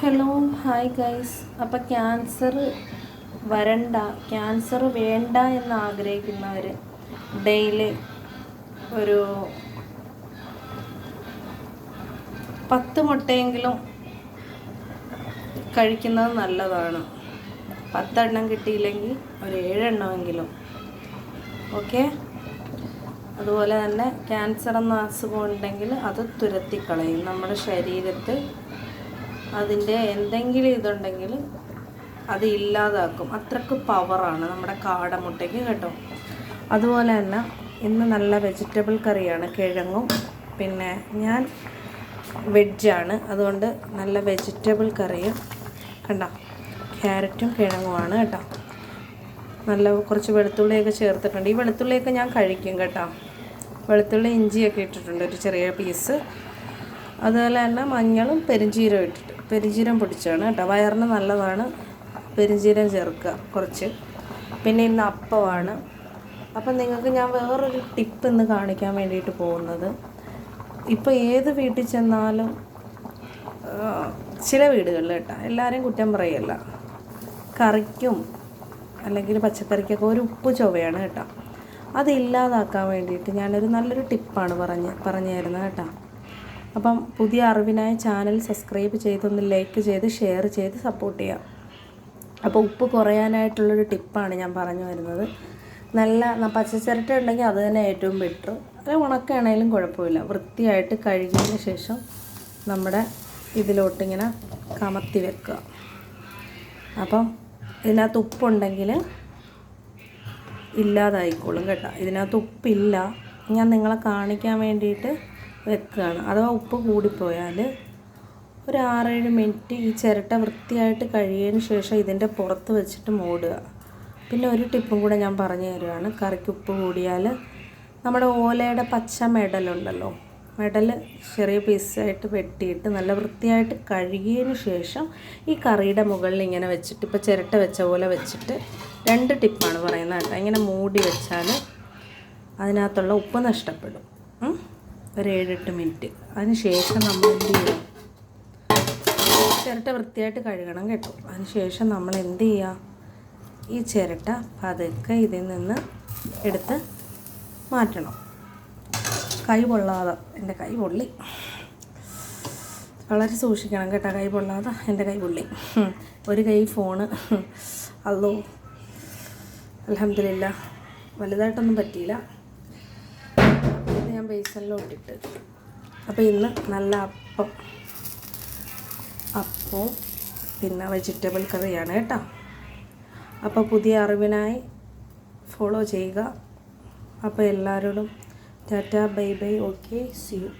Hello hi guys. അപ്പോൾ cancer വേണ്ട എന്ന് ആഗ്രഹിക്കുന്നവർ ഡെയിലി ഒരു 10 മുട്ടയെങ്കിലും കഴിക്കുന്നത് നല്ലതാണ്. 10 എണ്ണം കിട്ടിയില്ലെങ്കിൽ ഒരു 7 എണ്ണമെങ്കിലും. ഓക്കെ. അതുപോലെ തന്നെ ക്യാൻസർ എന്ന അസുഖം ഉണ്ടെങ്കിൽ അത് തുരത്തിക്കളയും. നമ്മുടെ ശരീരത്തിൽ അതിൻ്റെ എന്തെങ്കിലും ഇതുണ്ടെങ്കിൽ അത് ഇല്ലാതാക്കും. അത്രക്ക് പവറാണ് നമ്മുടെ കാടമുട്ടയ്ക്ക് കേട്ടോ. അതുപോലെ തന്നെ ഇന്ന് നല്ല വെജിറ്റബിൾ കറിയാണ്. കിഴങ്ങും പിന്നെ ഞാൻ വെജാണ്, അതുകൊണ്ട് നല്ല വെജിറ്റബിൾ കറിയും കണ്ടോ, ക്യാരറ്റും കിഴങ്ങുമാണ് കേട്ടോ. നല്ല കുറച്ച് വെളുത്തുള്ളിയൊക്കെ ചേർത്തിട്ടുണ്ട്. ഈ വെളുത്തുള്ളിയൊക്കെ ഞാൻ കഴിക്കും കേട്ടോ. വെളുത്തുള്ളി ഇഞ്ചിയൊക്കെ ഇട്ടിട്ടുണ്ട്, ഒരു ചെറിയ പീസ്. അതുപോലെ തന്നെ മഞ്ഞളും പെരുംജീരകം ഇട്ടിട്ട്, പെരുംജീരകം പൊടിച്ചാണ് കേട്ടോ. വയറിന് നല്ലതാണ് പെരുംജീരകം ചേർക്കുക കുറച്ച്. പിന്നെ ഇന്ന് അപ്പമാണ്. അപ്പം നിങ്ങൾക്ക് ഞാൻ വേറൊരു ടിപ്പ് ഇന്ന് കാണിക്കാൻ വേണ്ടിയിട്ട് പോകുന്നത്, ഇപ്പോൾ ഏത് വീട്ടിൽ ചെന്നാലും ചില വീടുകളിൽ കേട്ടോ, എല്ലാവരെയും കുറ്റം പറയല്ല, കറിക്കും അല്ലെങ്കിൽ പച്ചക്കറിക്കൊക്കെ ഒരു ഉപ്പ് ചുവയാണ് കേട്ടോ. അതില്ലാതാക്കാൻ വേണ്ടിയിട്ട് ഞാനൊരു നല്ലൊരു ടിപ്പാണ് പറഞ്ഞു തരുന്നത് കേട്ടോ. അപ്പം പുതിയ അറിവിനായി ചാനൽ സബ്സ്ക്രൈബ് ചെയ്തൊന്ന് ലൈക്ക് ചെയ്ത് ഷെയർ ചെയ്ത് സപ്പോർട്ട് ചെയ്യാം. അപ്പോൾ ഉപ്പ് കുറയാനായിട്ടുള്ളൊരു ടിപ്പാണ് ഞാൻ പറഞ്ഞു വരുന്നത്. നല്ല പച്ചച്ചിരട്ട ഉണ്ടെങ്കിൽ അത് തന്നെ ഏറ്റവും ബെറ്റർ. അത് ഉണക്കാണെങ്കിലും കുഴപ്പമില്ല. വൃത്തിയായിട്ട് കഴുകിയതിന് ശേഷം നമ്മുടെ ഇതിലോട്ടിങ്ങനെ കമത്തി വെക്കുക. അപ്പം ഇതിനകത്ത് ഉപ്പുണ്ടെങ്കിൽ ഇല്ലാതായിക്കോളും കേട്ടോ. ഇതിനകത്ത് ഉപ്പില്ല, ഞാൻ നിങ്ങളെ കാണിക്കാൻ വേണ്ടിയിട്ട് വെക്കുകയാണ്. അഥവാ ഉപ്പ് കൂടിപ്പോയാൽ ഒരു 6-7 മിനിറ്റ് ഈ ചിരട്ട വൃത്തിയായിട്ട് കഴുകിയതിന് ശേഷം ഇതിൻ്റെ പുറത്ത് വെച്ചിട്ട് മൂടുക. പിന്നെ ഒരു ടിപ്പും കൂടെ ഞാൻ പറഞ്ഞു തരുവാണ്. കറിക്ക് ഉപ്പ് കൂടിയാൽ നമ്മുടെ ഓലയുടെ പച്ച മെടലുണ്ടല്ലോ, മെടൽ ചെറിയ പീസായിട്ട് വെട്ടിയിട്ട് നല്ല വൃത്തിയായിട്ട് കഴുകിയതിന് ശേഷം ഈ കറിയുടെ മുകളിൽ ഇങ്ങനെ വെച്ചിട്ട്, ഇപ്പോൾ ചിരട്ട വെച്ച പോലെ വെച്ചിട്ട്, 2 ടിപ്പാണ് പറയുന്നത് കേട്ടോ. ഇങ്ങനെ മൂടി വെച്ചാൽ അതിനകത്തുള്ള ഉപ്പ് നഷ്ടപ്പെടും. ഒരു 7-8 മിനിറ്റ്. അതിന് ശേഷം നമ്മൾ എന്ത് ചെയ്യണം, ചിരട്ട വൃത്തിയായിട്ട് കഴുകണം കേട്ടോ. അതിന് ശേഷം നമ്മൾ എന്ത് ചെയ്യുക, ഈ ചിരട്ട പതുക്കെ ഇതിൽ നിന്ന് എടുത്ത് മാറ്റണം. കൈ പൊള്ളാതെ, എൻ്റെ കൈ പൊള്ളി, വളരെ സൂക്ഷിക്കണം കേട്ടോ. കൈ പൊള്ളാതെ എൻ്റെ കൈ പൊള്ളി. ഒരു കൈ ഫോണ്. അല്ലോ അൽഹംദുലില്ലാ, വലുതായിട്ടൊന്നും പറ്റിയില്ല. ഇത് ഞാൻ ബേസനിലോട്ടിട്ട്. അപ്പോൾ ഇന്ന് നല്ല അപ്പവും പിന്നെ വെജിറ്റബിൾ കറിയാണ് കേട്ടോ. അപ്പോൾ പുതിയ അറിവിനായി ഫോളോ ചെയ്യുക. അപ്പോൾ എല്ലാവരോടും tata bye bye. Okay, see U.